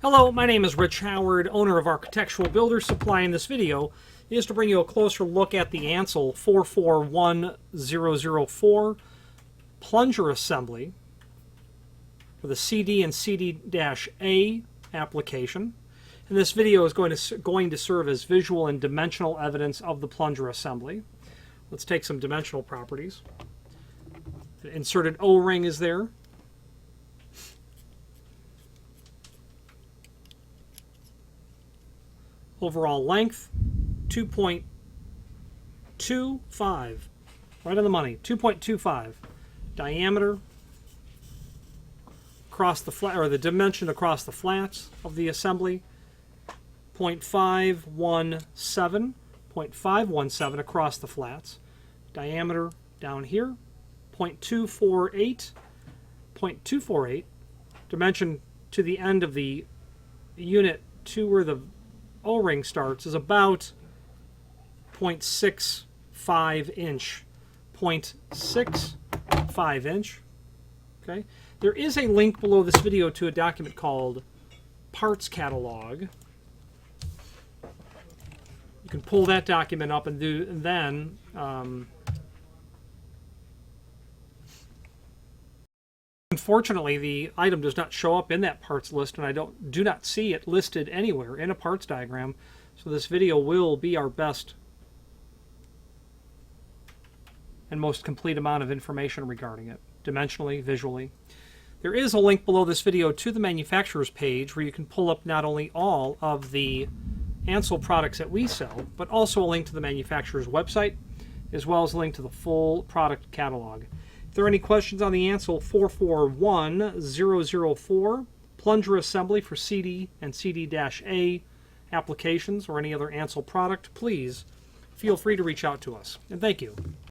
Hello, my name is Rich Howard, owner of Architectural Builder Supply. In this video is to bring you a closer look at the Ansul 441004 plunger assembly for the CD and CD-A application. And this video is going to serve as visual and dimensional evidence of the plunger assembly. Let's take some dimensional properties. The inserted O-ring is there. Overall length, 2.25, right on the money, 2.25. Diameter across the flat, or the dimension across the flats of the assembly, 0.517 across the flats. Diameter down here, 0.248. Dimension to the end of the unit to where the O-ring starts is about 0.65 inch. 0.65 inch. Okay. There is a link below this video to a document called Parts Catalog. You can pull that document up and then unfortunately, the item does not show up in that parts list, and I do not see it listed anywhere in a parts diagram. So this video will be our best and most complete amount of information regarding it, dimensionally, visually. There is a link below this video to the manufacturer's page where you can pull up not only all of the Ansul products that we sell, but also a link to the manufacturer's website, as well as a link to the full product catalog. If there are any questions on the Ansul 441004 plunger assembly for CD and CD-A applications or any other Ansul product, please feel free to reach out to us. And thank you.